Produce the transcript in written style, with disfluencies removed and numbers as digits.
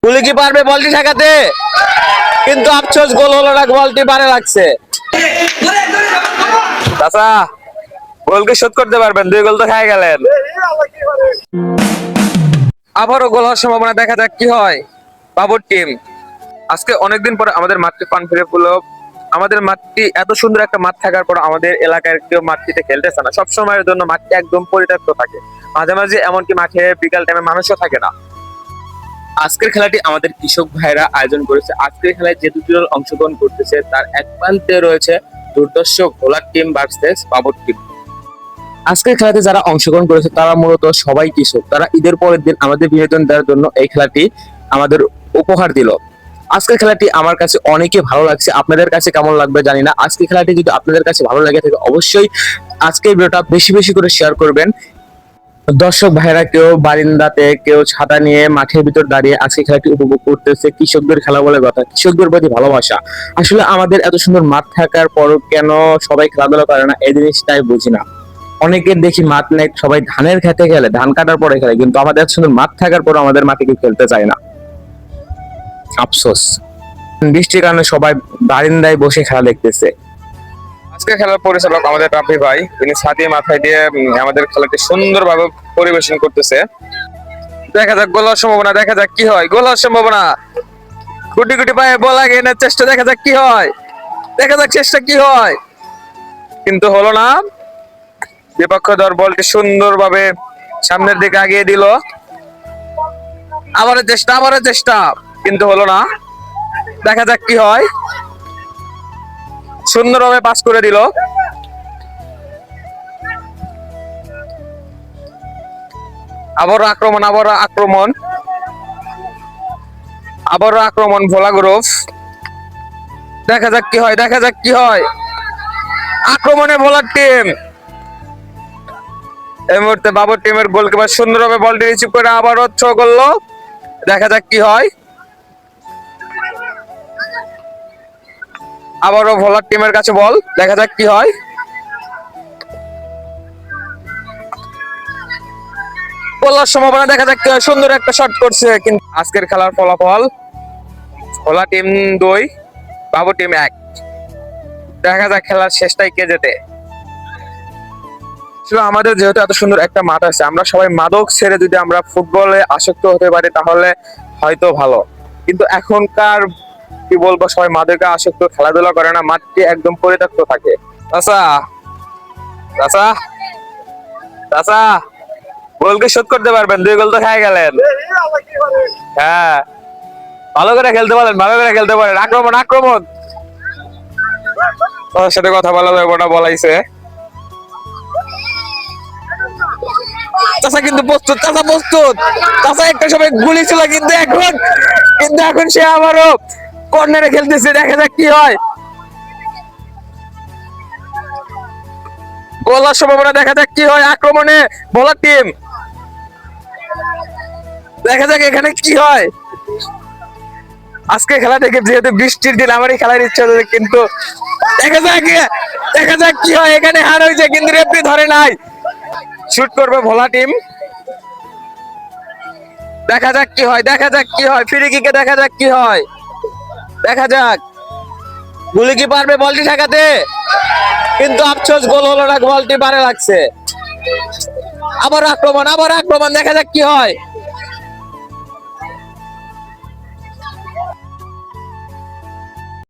গুলি কি পারবে বলটি ঠেকাতে? কিন্তু আফসোস গোল হলো না, বলটি বারে লাগছে। চাচা গোলকে শোধ করতে পারবেন? 2 গোল তো খেয়ে গেলেন। আবারও গোল হওয়ার সম্ভাবনা, দেখা যাক কি হয়। বাবুর টিম আজকে অনেকদিন পরে আমাদের মাঠটি পান ফিরে পেলো। আমাদের মাঠটি এত সুন্দর একটা মাঠ থাকার পর আমাদের এলাকার কেউ মাঠটিতে খেলতেছে না। সবসময়ের জন্য মাঠটি একদম পরিত্যক্ত থাকে। মাঝে মাঝে এমনকি মাঠে বিকাল টাইমে মানুষও থাকে না। আজকের খেলাটি আমাদের কৃষক ভাইরা আয়োজন করেছে। আজকের খেলায় যে দুটি দল অংশগ্রহণ করতেছে তার এক প্রান্তে রয়েছে দুর্ধর্ষ ভোলার টিম ভার্সেস বাবর টিম। আজকের খেলাতে যারা অংশগ্রহণ করেছে তারা মূলত সবাই কৃষক। তারা ঈদের পরের দিন আমাদের বিনোদন দেওয়ার জন্য এই খেলাটি আমাদের উপহার দিল। আজকের খেলাটি আমার কাছে অনেকে ভালো লাগছে, আপনাদের কাছে কেমন লাগবে জানি না। আজকের খেলাটি যদি আপনাদের কাছে ভালো লাগে থাকে অবশ্যই আজকের ভিডিওটা বেশি বেশি করে শেয়ার করবেন। দর্শক ভাইরা কেউ বারিন্দাতে, কেউ ছাতা নিয়ে মাঠের ভিতর দাঁড়িয়ে আজকে খেলাটি উপভোগ করতেছে। কৃষকদের খেলা বলে কথা, কৃষকদের প্রতি ভালোবাসা। আসলে আমাদের এত সুন্দর মাঠ থাকার পরও কেন সবাই খেলাধুলা করে না, এই জিনিসটাই বুঝি না। অনেকের দেখি মাঠ নেই, সবাই ধানের খেতে খেলে, ধান কাটার পরে খেলে, কিন্তু আমাদের এত সুন্দর মাঠ থাকার পর আমাদের মাঠে কেউ খেলতে চায় না। আফসোস। বৃষ্টির কারণে সবাই বারিন্দায় বসে খেলা দেখতেছে। আজকে খেলার পরিচালক আমাদের রাফি ভাই, তিনি ছাতি মাথায় দিয়ে আমাদের খেলাটি সুন্দরভাবে পরিবেশন করতেছে। দেখা যাক গোল হওয়ার সম্ভাবনা, দেখা যাক কি হয়। গোল হওয়ার সম্ভাবনা, গুটি গুটি পায়ে বল আগে এনে চেষ্টা, দেখা যাক কি হয়, দেখা যাক চেষ্টা কি হয়, কিন্তু হলো না। বিপক্ষ দল বলটি সুন্দরভাবে সামনের দিকে আগিয়ে দিল। আবারও চেষ্টা, আবারও চেষ্টা, কিন্তু হলো না। দেখা যাক কি হয়। সুন্দরভাবে পাস করে দিল। আবারও আক্রমণ, আবারও আক্রমণ, আবারও আক্রমণ ভোলা গ্রুপ। দেখা যাক কি হয়, দেখা যাক কি হয়। আক্রমণে ভোলার টিম। এই মুহূর্তে বাবর টিমের গোলকিপার সুন্দরভাবে বলটি রিসিভ করে আবারও থ্রো করলো। দেখা যাক কি হয়। আবারও ভোলার টিমের কাছে বল, দেখা যাক কি হয়। বলার সম্ভাবনা, দেখা যাক কি হয়। সুন্দর একটা শট করছে, কিন্তু আজকের খেলার ফলাফল ভোলা টিম 2, বাবর টিম 1। দেখা যাক খেলার শেষটাই কে জেতে। আমাদের যেহেতু এত সুন্দর একটা মাঠ আছে, আমরা সবাই মাদক ছেড়ে যদি আমরা ফুটবলে আসক্ত হতে পারি তাহলে হয়তো ভালো। কিন্তু এখনকার কি বলবো, সবাই মাদকে আসক্ত, খেলাধুলা করে না, মাঠটি একদম পরিত্যক্ত থাকে। চাচা, চাচা, চাচা গোলকে শোধ করতে পারবেন? 2 গোল তো খেয়ে গেলেন। হ্যাঁ, ভালো করে খেলতে পারেন, ভালো করে খেলতে পারেন। আক্রমণ, আক্রমণ। ওর সাথে কথা বলা যাবে না, বলাইছে। চাচা কিন্তু প্রস্তুত, চাচা প্রস্তুত। চাচা একটা সময় গুলি ছিল, কিন্তু এখন সে আবারও কর্নারে খেলতেছে। দেখা যাক কি হয়। গোল হওয়ার সম্ভাবনা, দেখা যাক কি হয়। আক্রমণে ভোলার টিম। দেখা যাক এখানে কি হয়। আজকে খেলা থেকে যেহেতু বৃষ্টির দিন, আমারই খেলার ইচ্ছা আছে, কিন্তু দেখা যাক কি হয়। এখানে হার হয়েছে, কিন্তু রেফারি ধরে নাই। শুট করবে ভোলা টিম। দেখা যাক কি হয়, দেখা যাক কি হয়। ফ্রি কিকে দেখা যাক কি হয়, দেখা যাক। গুলি কি পারবে বলটি ঠেকাতে? কিন্তু আফসোস গোল হলো না, বলটি বারে লাগছে। আবার আক্রমণ, আবার আক্রমণ, দেখা যাক কি হয়।